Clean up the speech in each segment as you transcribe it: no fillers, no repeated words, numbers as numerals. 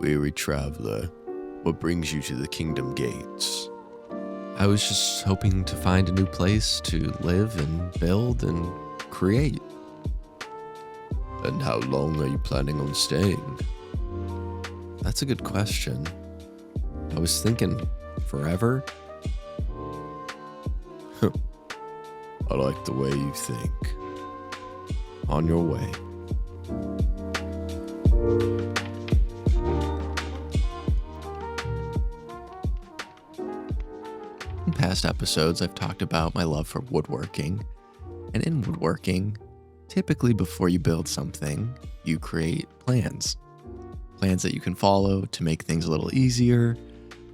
weary traveler, what brings you to the kingdom gates? I was just hoping to find a new place to live and build and create. And how long are you planning on staying? That's a good question. I was thinking forever. I like the way you think. On your way. In past episodes, I've talked about my love for woodworking. And in woodworking, typically before you build something, you create plans. Plans that you can follow to make things a little easier.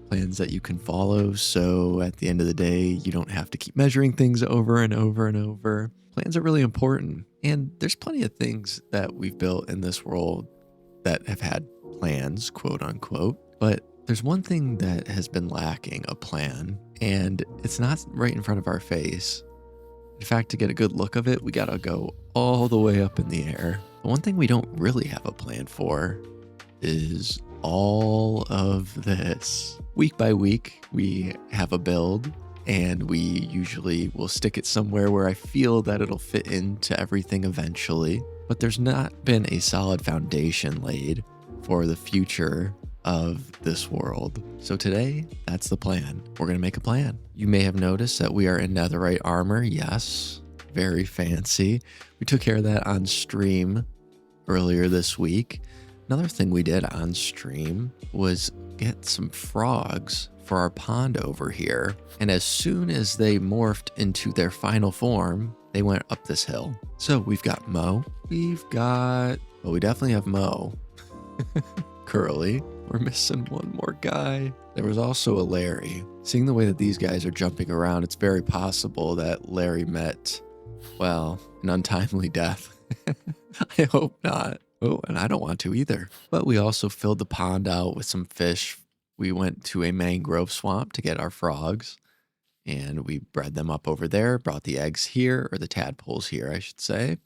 Plans that you can follow so at the end of the day, you don't have to keep measuring things over and over and over. Plans are really important. And there's plenty of things that we've built in this world that have had plans, quote unquote. But there's one thing that has been lacking a plan, and it's not right in front of our face. In fact, to get a good look of it, we gotta go all the way up in the air. The one thing we don't really have a plan for is all of this. Week by week, we have a build, and we usually will stick it somewhere where I feel that it'll fit into everything eventually. But there's not been a solid foundation laid for the future of this world. So today, that's the plan. We're gonna make a plan. You may have noticed that we are in netherite armor. Yes, very fancy. We took care of that on stream earlier this week. Another thing we did on stream was get some frogs for our pond over here. And as soon as they morphed into their final form, they went up this hill. So we've got Mo. We definitely have Mo. Curly. We're missing one more guy. There was also a Larry. Seeing the way that these guys are jumping around, it's very possible that Larry met, well, an untimely death. I hope not. Oh, and I don't want to either. But we also filled the pond out with some fish. We went to a mangrove swamp to get our frogs, and we bred them up over there, brought the eggs here, or the tadpoles here, I should say.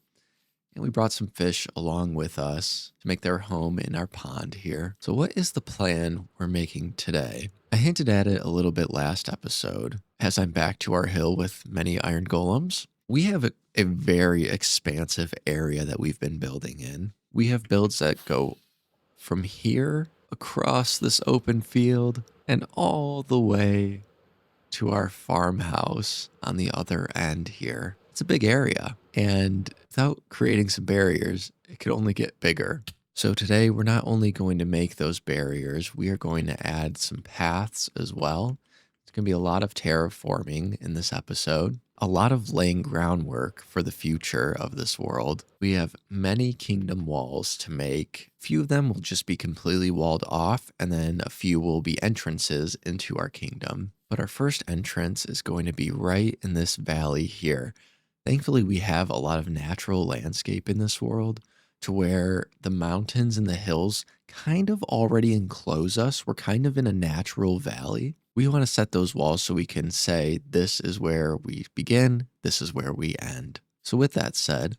And we brought some fish along with us to make their home in our pond here. So what is the plan we're making today? I hinted at it a little bit last episode, as I'm back to our hill with many iron golems. We have a very expansive area that we've been building in. We have builds that go from here across this open field and all the way to our farmhouse on the other end here. It's a big area, and without creating some barriers, it could only get bigger. So today we're not only going to make those barriers, we are going to add some paths as well. It's going to be a lot of terraforming in this episode. A lot of laying groundwork for the future of this world. We have many kingdom walls to make. A few of them will just be completely walled off, and then a few will be entrances into our kingdom. But our first entrance is going to be right in this valley here. Thankfully, we have a lot of natural landscape in this world to where the mountains and the hills kind of already enclose us. We're kind of in a natural valley. We want to set those walls so we can say, this is where we begin, this is where we end. So with that said,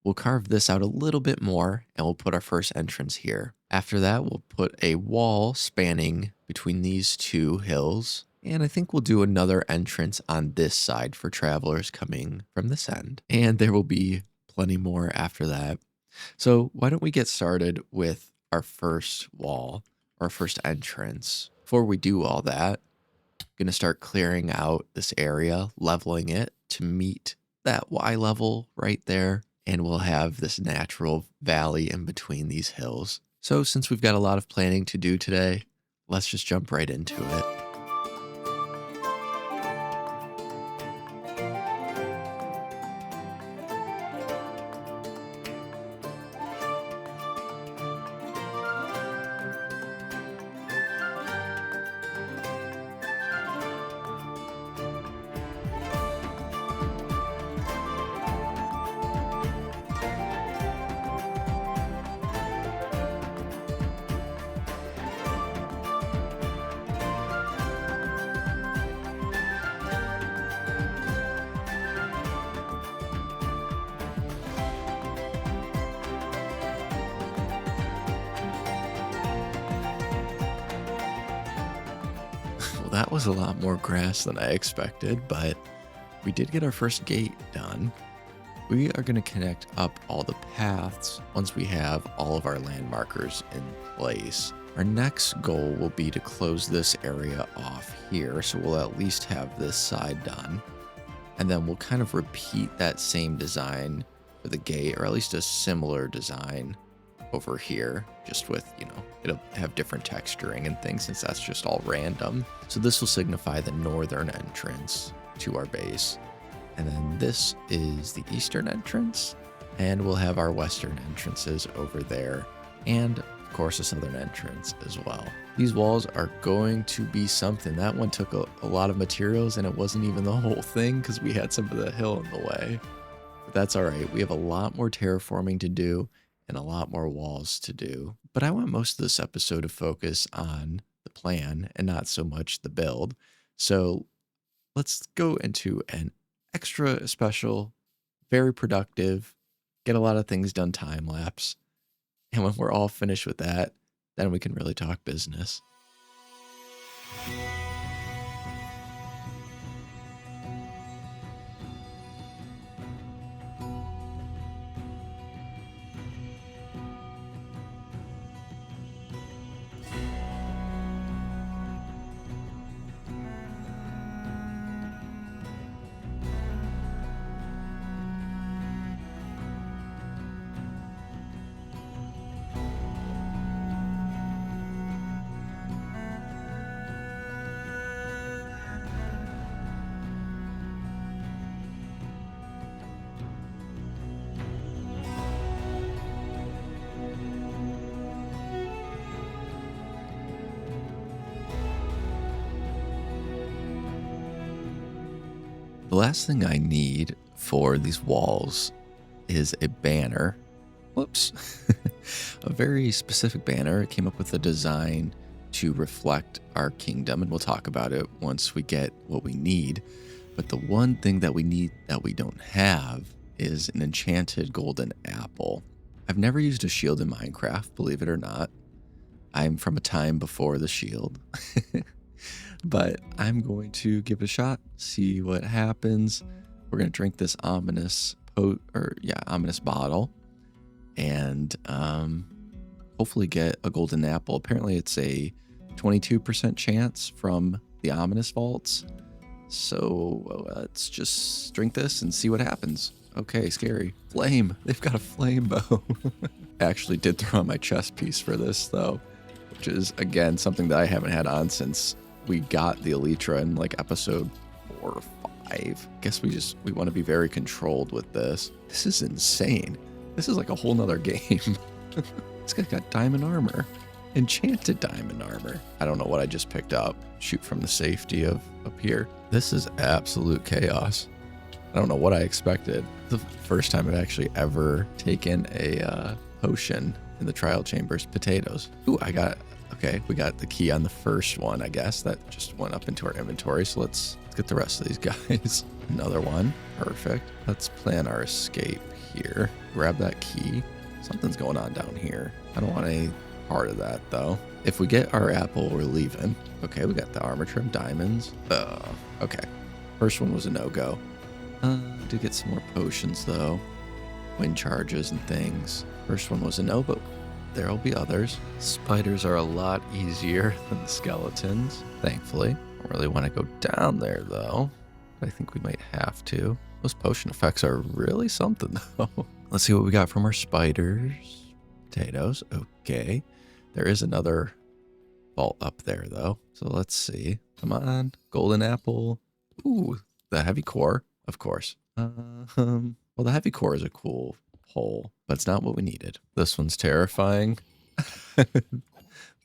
we'll carve this out a little bit more and we'll put our first entrance here. After that, we'll put a wall spanning between these two hills. And I think we'll do another entrance on this side for travelers coming from this end. And there will be plenty more after that. So why don't we get started with our first wall, our first entrance. Before we do all that, I'm going to start clearing out this area, leveling it to meet that Y level right there. And we'll have this natural valley in between these hills. So since we've got a lot of planning to do today, let's just jump right into it. that was a lot more grass than I expected, but we did get our first gate done. We are going to connect up all the paths once we have all of our land markers in place. Our next goal will be to close this area off here, so we'll at least have this side done. And then we'll kind of repeat that same design for the gate, or at least a similar design over here, just with, it'll have different texturing and things since that's just all random. So this will signify the northern entrance to our base. And then this is the eastern entrance, and we'll have our western entrances over there, and of course a southern entrance as well. These walls are going to be something. That one took a lot of materials, and it wasn't even the whole thing because we had some of the hill in the way. But that's all right. We have a lot more terraforming to do and a lot more walls to do. But I want most of this episode to focus on the plan and not so much the build. So let's go into an extra special, very productive, get a lot of things done time lapse. And when we're all finished with that, then we can really talk business. The last thing I need for these walls is a banner. Whoops. A very specific banner. It came up with a design to reflect our kingdom, and we'll talk about it once we get what we need. But the one thing that we need that we don't have is an enchanted golden apple. I've never used a shield in Minecraft, believe it or not. I'm from a time before the shield. But I'm going to give it a shot, see what happens. We're going to drink this ominous bottle, and hopefully get a golden apple. Apparently it's a 22% chance from the ominous vaults. So let's just drink this and see what happens. Okay, scary. Flame. They've got a flame bow. I actually did throw on my chest piece for this though, which is again something that I haven't had on since we got the Elytra in like episode 4 or 5. Guess we want to be very controlled with this. This is insane. This is like a whole nother game. This guy got diamond armor. Enchanted diamond armor. I don't know what I just picked up. Shoot from the safety of up here. This is absolute chaos. I don't know what I expected. The first time I've actually ever taken a potion in the trial chambers. Potatoes. Ooh, okay, we got the key on the first one, I guess. That just went up into our inventory. So let's get the rest of these guys. Another one. Perfect. Let's plan our escape here. Grab that key. Something's going on down here. I don't want any part of that, though. If we get our apple, we're leaving. Okay, we got the armor trim diamonds. Okay. First one was a no-go. Did get some more potions, though. Wind charges and things. First one was a no, but there'll be others. Spiders are a lot easier than the skeletons, thankfully. Don't really want to go down there, though. But I think we might have to. Those potion effects are really something, though. Let's see what we got from our spiders. Potatoes. Okay. There is another vault up there, though. So let's see. Come on. Golden apple. Ooh, the heavy core, of course. Well, the heavy core is a cool hole, but it's not what we needed. This one's terrifying.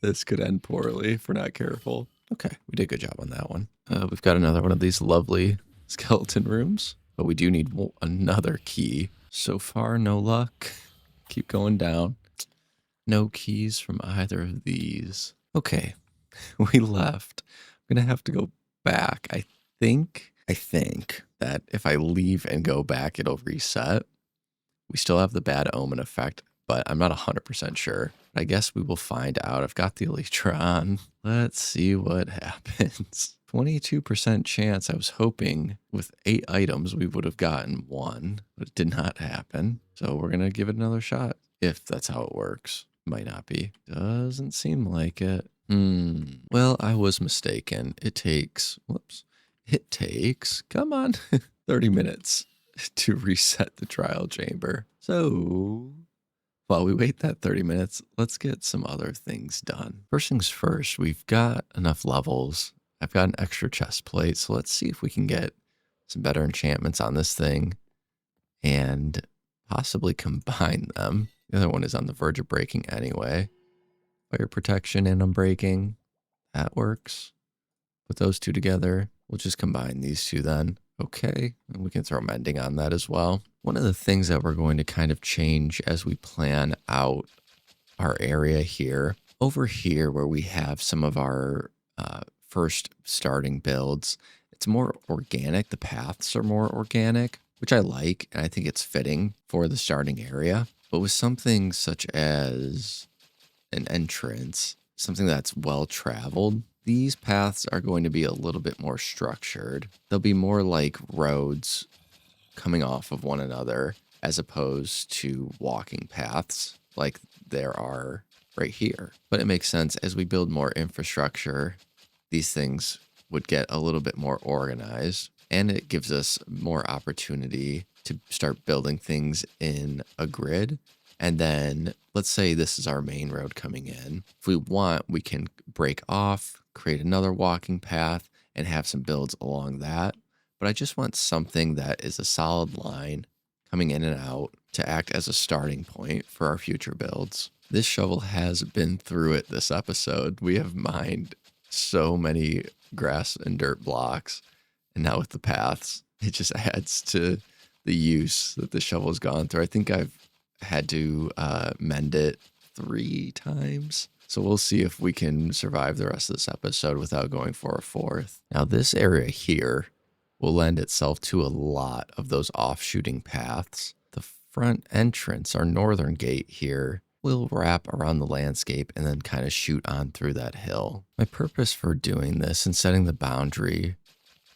This could end poorly if we're not careful. Okay, we did a good job on that one. We've got another one of these lovely skeleton rooms, but we do need another key. So far, no luck. Keep going down. No keys from either of these. Okay, we left. I'm gonna have to go back. I think that if I leave and go back, it'll reset. We still have the bad omen effect, but I'm not 100% sure. I guess we will find out. I've got the Elytra on. Let's see what happens. 22% chance. I was hoping with 8 items we would have gotten 1, but it did not happen. So we're going to give it another shot. If that's how it works. Might not be. Doesn't seem like it. Well, I was mistaken. It takes, come on, 30 minutes to reset the trial chamber. So while we wait that 30 minutes, let's get some other things done. First things first, we've got enough levels. I've got an extra chest plate, so let's see if we can get some better enchantments on this thing and possibly combine them. The other one is on the verge of breaking anyway. Fire protection and unbreaking. That works. Put those two together. We'll just combine these two then. Okay, and we can throw mending on that as well. One of the things that we're going to kind of change as we plan out our area here, over here where we have some of our first starting builds, it's more organic. The paths are more organic, which I like, and I think it's fitting for the starting area. But with something such as an entrance, something that's well traveled, these paths are going to be a little bit more structured. They'll be more like roads coming off of one another as opposed to walking paths like there are right here. But it makes sense as we build more infrastructure, these things would get a little bit more organized, and it gives us more opportunity to start building things in a grid. And then let's say this is our main road coming in. If we want, we can break off, create another walking path, and have some builds along that. But I just want something that is a solid line coming in and out to act as a starting point for our future builds. This shovel has been through it this episode. We have mined so many grass and dirt blocks, and now with the paths, it just adds to the use that the shovel's gone through. I think I've had to mend it 3 times. So we'll see if we can survive the rest of this episode without going for a 4th. Now this area here will lend itself to a lot of those offshooting paths. The front entrance, our northern gate here, will wrap around the landscape and then kind of shoot on through that hill. My purpose for doing this and setting the boundary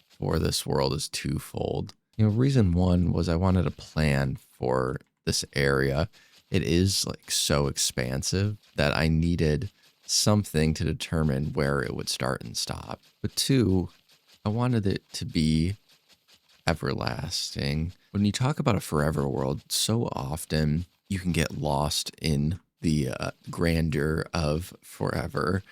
for this world is twofold. Reason one was I wanted a plan for this area. It is like so expansive that I needed something to determine where it would start and stop. But 2, I wanted it to be everlasting. When you talk about a forever world, so often you can get lost in the grandeur of forever.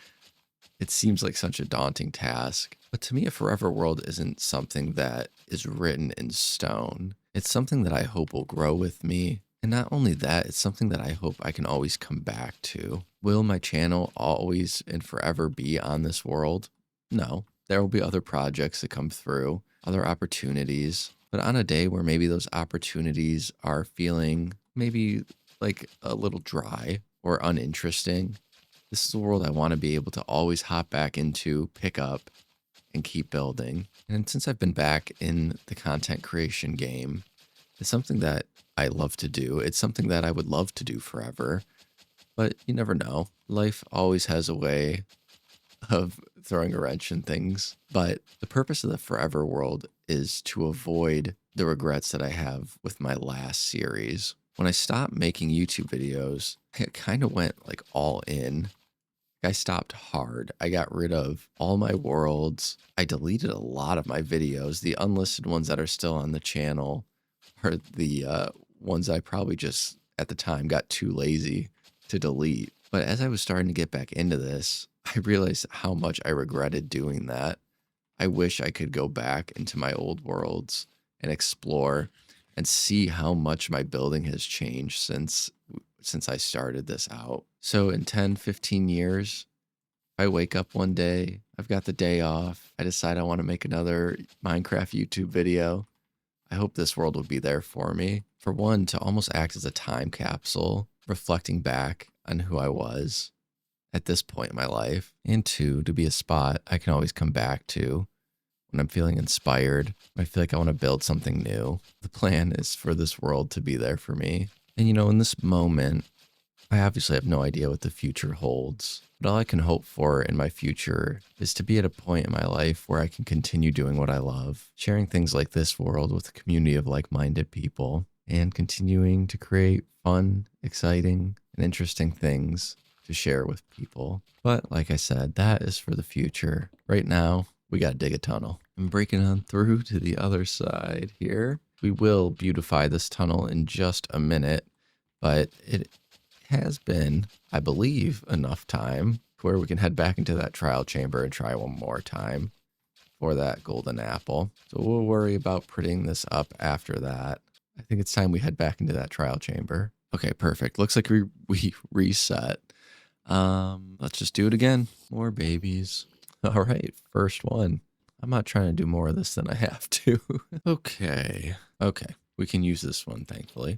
It seems like such a daunting task. But to me, a forever world isn't something that is written in stone. It's something that I hope will grow with me. And not only that, it's something that I hope I can always come back to. Will my channel always and forever be on this world? No. There will be other projects that come through, other opportunities. But on a day where maybe those opportunities are feeling maybe like a little dry or uninteresting, this is a world I want to be able to always hop back into, pick up, and keep building. And since I've been back in the content creation game, it's something that I love to do. It's something that I would love to do forever, but you never know. Life always has a way of throwing a wrench in things. But the purpose of the forever world is to avoid the regrets that I have with my last series. When I stopped making YouTube videos, I kind of went like all in. I stopped hard. I got rid of all my worlds. I deleted a lot of my videos. The unlisted ones that are still on the channel are the ones I probably just at the time got too lazy to delete. But as I was starting to get back into this, I realized how much I regretted doing that. I wish I could go back into my old worlds and explore and see how much my building has changed since I started this out. So in 10, 15 years, I wake up one day, I've got the day off, I decide I want to make another Minecraft YouTube video. I hope this world will be there for me. For one, to almost act as a time capsule, reflecting back on who I was at this point in my life. And 2, to be a spot I can always come back to when I'm feeling inspired, when I feel like I want to build something new. The plan is for this world to be there for me. And in this moment, I obviously have no idea what the future holds, but all I can hope for in my future is to be at a point in my life where I can continue doing what I love, sharing things like this world with a community of like-minded people, and continuing to create fun, exciting, and interesting things to share with people. But like I said, that is for the future. Right now, we got to dig a tunnel. I'm breaking on through to the other side here. We will beautify this tunnel in just a minute, but it has been, I believe, enough time where we can head back into that trial chamber and try one more time for that golden apple. So we'll worry about putting this up after that. I think it's time we head back into that trial chamber. Okay, perfect. Looks like we reset. Let's just do it again. More babies. All right, first one. I'm not trying to do more of this than I have to. Okay. We can use this one, thankfully.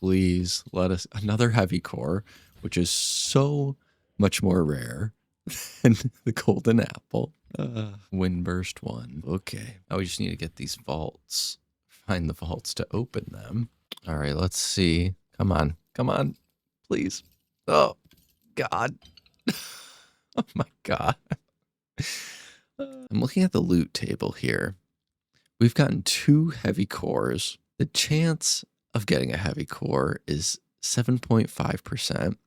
Please let us, another heavy core, which is so much more rare than the golden apple. Windburst one. Okay. Now we just need to get these vaults. Find the vaults to open them. All right, let's see. Come on. Please. Oh, God. Oh, my God. I'm looking at the loot table here. We've gotten 2 heavy cores. The chance of getting a heavy core is 7.5%.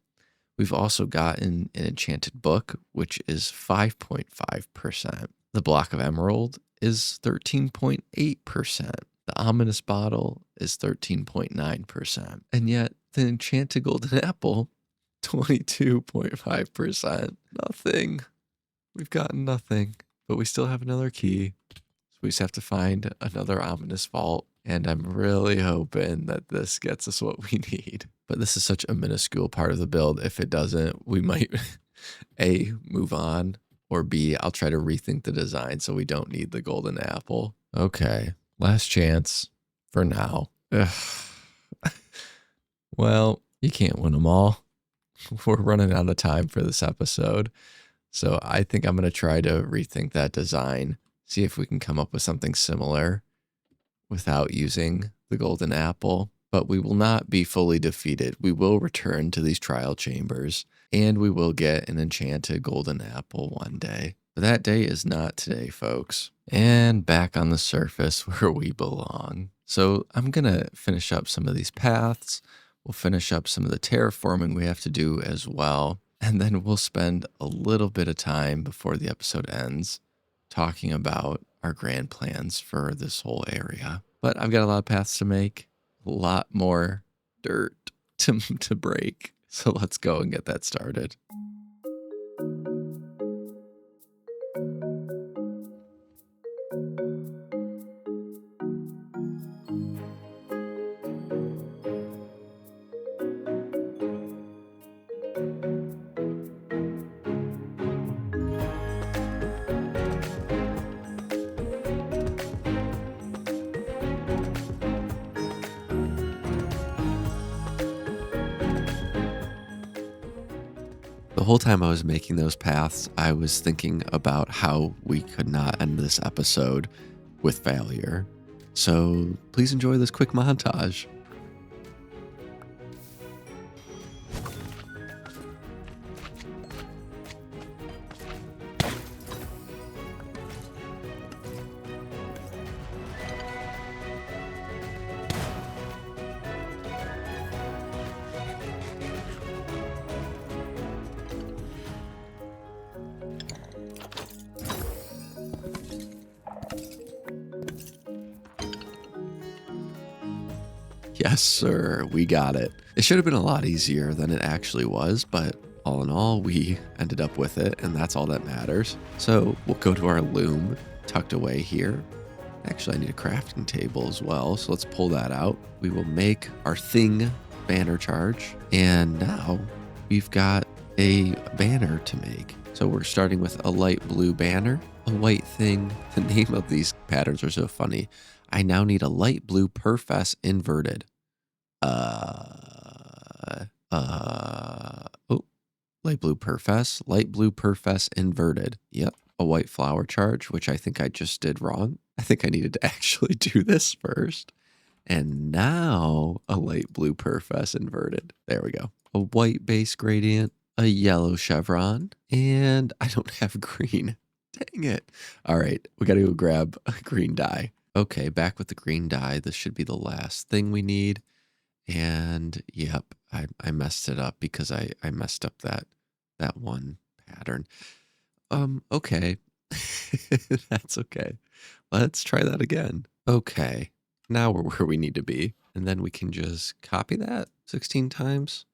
We've also gotten an enchanted book, which is 5.5%. The block of emerald is 13.8%. The ominous bottle is 13.9%. And yet the enchanted golden apple, 22.5%. Nothing. We've gotten nothing, but we still have another key. So we just have to find another ominous vault. And I'm really hoping that this gets us what we need. But this is such a minuscule part of the build. If it doesn't, we might A, move on, or B, I'll try to rethink the design so we don't need the golden apple. Okay, last chance for now. Ugh. Well, you can't win them all. We're running out of time for this episode. So I think I'm going to try to rethink that design, see if we can come up with something similar without using the golden apple. But we will not be fully defeated. We will return to these trial chambers, and we will get an enchanted golden apple one day. But that day is not today, folks. And back on the surface where we belong. So I'm going to finish up some of these paths. We'll finish up some of the terraforming we have to do as well. And then we'll spend a little bit of time before the episode ends talking about our grand plans for this whole area. But I've got a lot of paths to make, a lot more dirt to break. So let's go and get that started. The whole time I was making those paths, I was thinking about how we could not end this episode with failure. So please enjoy this quick montage. Yes, sir, we got it. It should have been a lot easier than it actually was, but all in all, we ended up with it, and that's all that matters. So we'll go to our loom tucked away here. Actually, I need a crafting table as well, so let's pull that out. We will make our thing banner charge, and now we've got a banner to make. So we're starting with a light blue banner, a white thing. The name of these patterns are so funny. I now need a light blue perfess inverted. Light blue perfess inverted. Yep. A white flower charge, which I think I just did wrong. I think I needed to actually do this first. And now a light blue perfess inverted. There we go. a white base gradient, a yellow chevron, and I don't have green. Dang it. All right, we got to go grab a green dye. Okay, back with the green dye. This should be the last thing we need. And yep, I messed it up because I messed up that one pattern. Okay. That's okay. Let's try that again. Okay. Now we're where we need to be. And then we can just copy that 16 times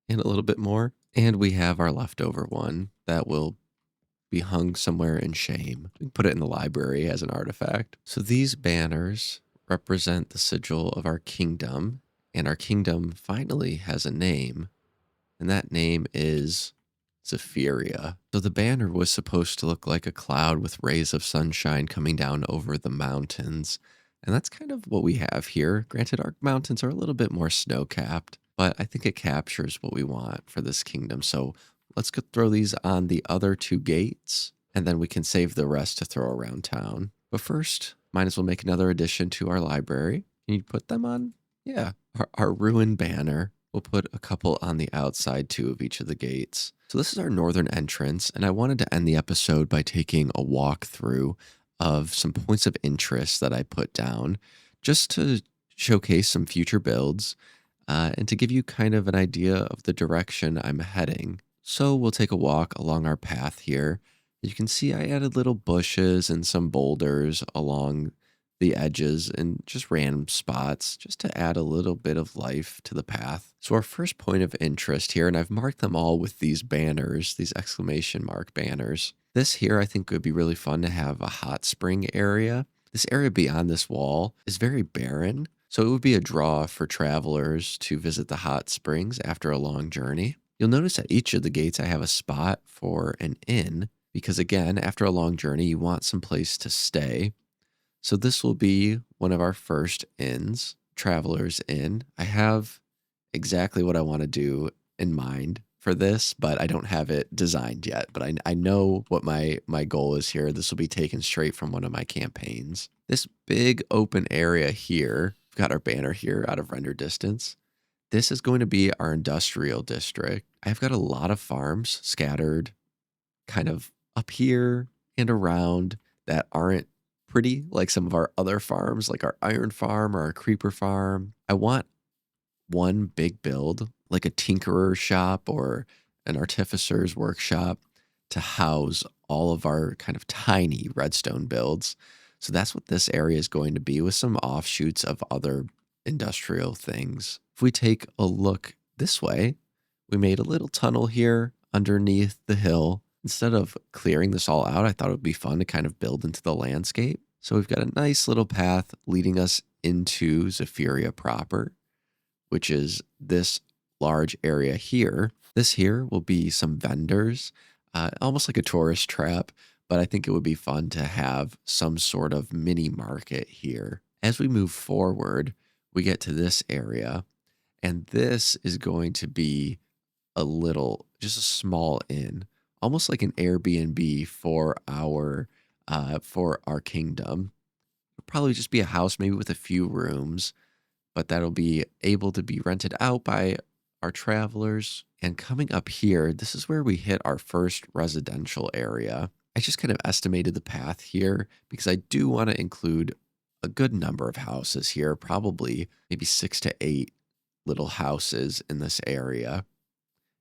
and a little bit more. And we have our leftover one that will be hung somewhere in shame. We can put it in the library as an artifact. So these banners represent the sigil of our kingdom, and our kingdom finally has a name, and that name is Zephyria. So the banner was supposed to look like a cloud with rays of sunshine coming down over the mountains. And that's kind of what we have here. Granted, our mountains are a little bit more snow-capped, but I think it captures what we want for this kingdom. So let's go throw these on the other two gates, and then we can save the rest to throw around town. But first, might as well make another addition to our library. Can you put them on? Yeah, our ruined banner. We'll put a couple on the outside too of each of the gates. So this is our northern entrance, and I wanted to end the episode by taking a walk through of some points of interest that I put down just to showcase some future builds and to give you kind of an idea of the direction I'm heading. So we'll take a walk along our path here. You can see I added little bushes and some boulders along the edges and just random spots just to add a little bit of life to the path. So our first point of interest here, and I've marked them all with these banners, these exclamation mark banners. This here I think would be really fun to have a hot spring area. This area beyond this wall is very barren, so it would be a draw for travelers to visit the hot springs after a long journey. You'll notice at each of the gates I have a spot for an inn because again, after a long journey, you want some place to stay. So this will be one of our first inns, Traveler's Inn. I have exactly what I want to do in mind for this, but I don't have it designed yet. But I know what my goal is here. This will be taken straight from one of my campaigns. This big open area here, we've got our banner here out of render distance. This is going to be our industrial district. I've got a lot of farms scattered kind of up here and around that aren't pretty like some of our other farms, like our iron farm or our creeper farm. I want one big build, like a tinkerer's shop or an artificer's workshop, to house all of our kind of tiny redstone builds. So that's what this area is going to be with some offshoots of other industrial things. If we take a look this way, we made a little tunnel here underneath the hill. Instead of clearing this all out, I thought it would be fun to kind of build into the landscape. So we've got a nice little path leading us into Zephyria proper, which is this large area here. This here will be some vendors, almost like a tourist trap, but I think it would be fun to have some sort of mini market here. As we move forward, we get to this area, and this is going to be just a small inn, almost like an Airbnb for our kingdom. It'll probably just be a house, maybe with a few rooms, but that'll be able to be rented out by our travelers. And coming up here, this is where we hit our first residential area. I just kind of estimated the path here because I do want to include a good number of houses here, probably maybe 6 to 8 little houses in this area,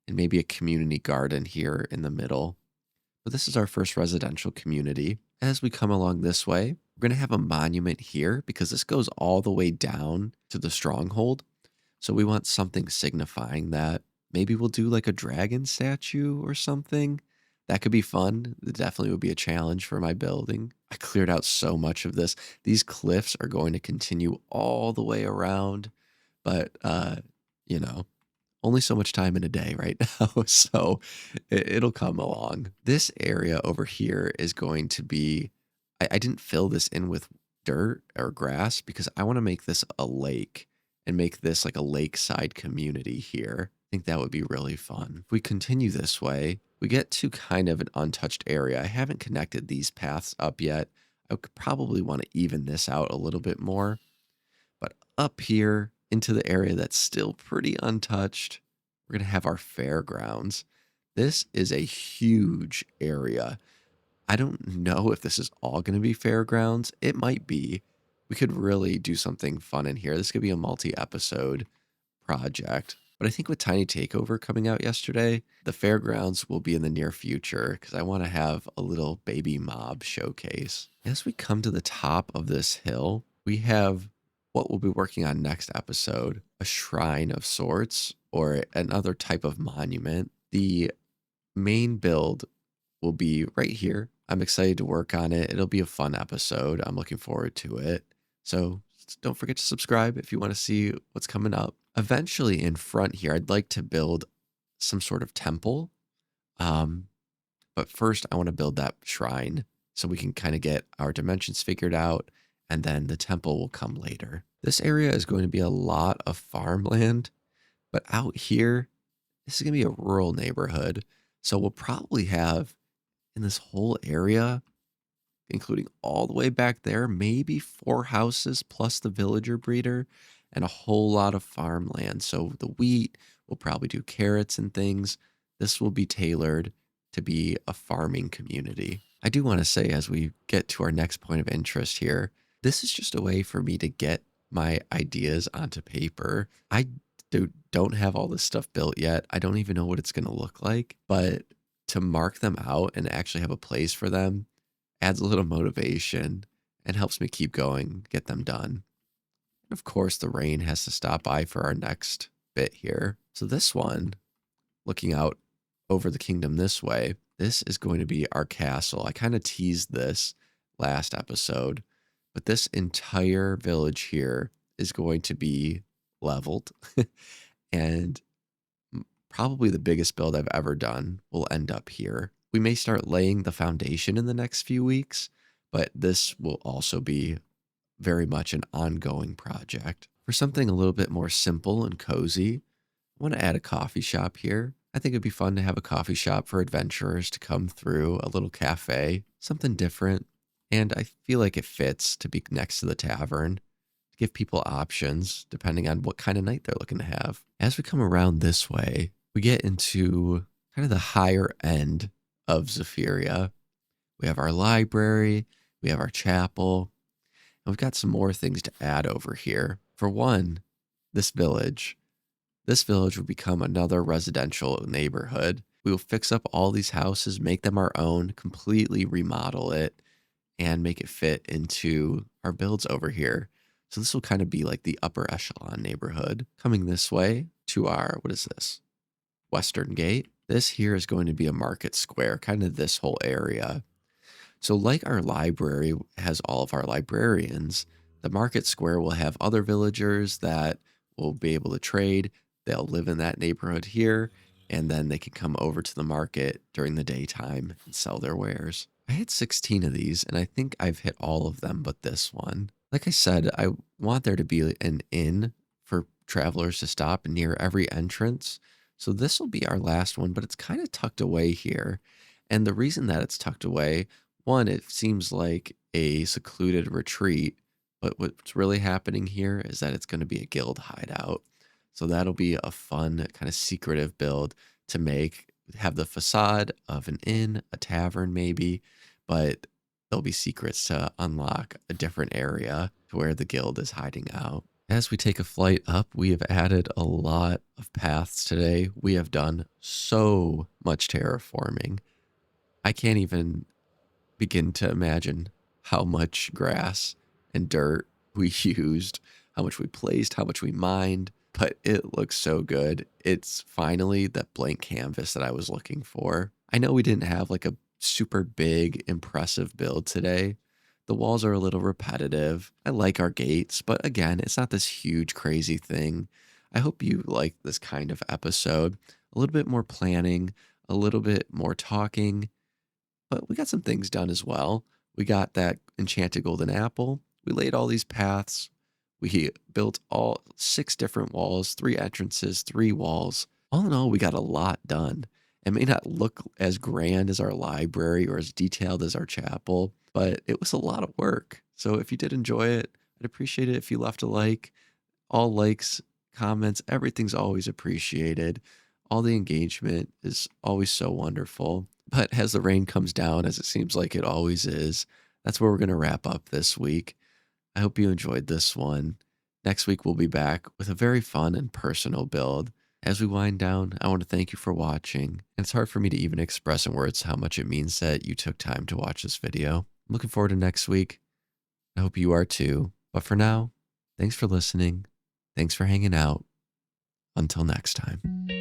and maybe a community garden here in the middle. But this is our first residential community. As we come along this way, we're going to have a monument here because this goes all the way down to the stronghold. So we want something signifying that. Maybe we'll do like a dragon statue or something. That could be fun. It definitely would be a challenge for my building. I cleared out so much of this. These cliffs are going to continue all the way around, but you know, only so much time in a day right now, so it'll come along. This area over here is going to be, I didn't fill this in with dirt or grass because I want to make this a lake and make this like a lakeside community here. I think that would be really fun. If we continue this way, we get to kind of an untouched area. I haven't connected these paths up yet. I could probably want to even this out a little bit more. But up here into the area that's still pretty untouched, we're going to have our fairgrounds. This is a huge area. I don't know if this is all going to be fairgrounds. It might be. We could really do something fun in here. This could be a multi-episode project. But I think with Tiny Takeover coming out yesterday, the fairgrounds will be in the near future because I want to have a little baby mob showcase. As we come to the top of this hill, we have what we'll be working on next episode, a shrine of sorts or another type of monument. The main build will be right here. I'm excited to work on it. It'll be a fun episode. I'm looking forward to it. So don't forget to subscribe if you want to see what's coming up. Eventually in front here, I'd like to build some sort of temple. But first I want to build that shrine so we can kind of get our dimensions figured out, and then the temple will come later. This area is going to be a lot of farmland, but out here, this is going to be a rural neighborhood. So we'll probably have in this whole area, including all the way back there, maybe 4 houses plus the villager breeder and a whole lot of farmland. So the wheat, we'll probably do carrots and things. This will be tailored to be a farming community. I do want to say, as we get to our next point of interest here, this is just a way for me to get my ideas onto paper. I don't have all this stuff built yet. I don't even know what it's going to look like, but to mark them out and actually have a place for them adds a little motivation and helps me keep going, get them done. And of course, the rain has to stop by for our next bit here. So this one, looking out over the kingdom this way, this is going to be our castle. I kind of teased this last episode, but this entire village here is going to be leveled and probably the biggest build I've ever done will end up here. We may start laying the foundation in the next few weeks, but this will also be very much an ongoing project. For something a little bit more simple and cozy, I want to add a coffee shop here. I think it'd be fun to have a coffee shop for adventurers to come through, a little cafe, something different. And I feel like it fits to be next to the tavern, to give people options depending on what kind of night they're looking to have. As we come around this way, we get into kind of the higher end of Zephyria. We have our library, we have our chapel, and we've got some more things to add over here. For one, this village. This village will become another residential neighborhood. We will fix up all these houses, make them our own, completely remodel it, and make it fit into our builds over here. So this will kind of be like the upper echelon neighborhood. Coming this way to our, what is this? Western Gate. This here is going to be a market square, kind of this whole area. So like our library has all of our librarians, the market square will have other villagers that will be able to trade. They'll live in that neighborhood here, and then they can come over to the market during the daytime and sell their wares. I hit 16 of these, and I think I've hit all of them but this one. Like I said, I want there to be an inn for travelers to stop near every entrance. So this will be our last one, but it's kind of tucked away here. And the reason that it's tucked away, one, it seems like a secluded retreat, but what's really happening here is that it's going to be a guild hideout. So that'll be a fun kind of secretive build to make, have the facade of an inn, a tavern maybe, but there'll be secrets to unlock a different area to where the guild is hiding out. As we take a flight up, we have added a lot of paths today. We have done so much terraforming. I can't even begin to imagine how much grass and dirt we used, how much we placed, how much we mined, but it looks so good. It's finally that blank canvas that I was looking for. I know we didn't have like a super big, impressive build today. The walls are a little repetitive. I like our gates, but again, it's not this huge, crazy thing. I hope you like this kind of episode. A little bit more planning, a little bit more talking, but we got some things done as well. We got that enchanted golden apple. We laid all these paths. We built all 6 different walls, 3 entrances, 3 walls. All in all, we got a lot done. It may not look as grand as our library or as detailed as our chapel, but it was a lot of work. So if you did enjoy it, I'd appreciate it if you left a like. All likes, comments, everything's always appreciated. All the engagement is always so wonderful. But as the rain comes down, as it seems like it always is, that's where we're going to wrap up this week. I hope you enjoyed this one. Next week, we'll be back with a very fun and personal build. As we wind down, I want to thank you for watching. And it's hard for me to even express in words how much it means that you took time to watch this video. I'm looking forward to next week. I hope you are too. But for now, thanks for listening. Thanks for hanging out. Until next time.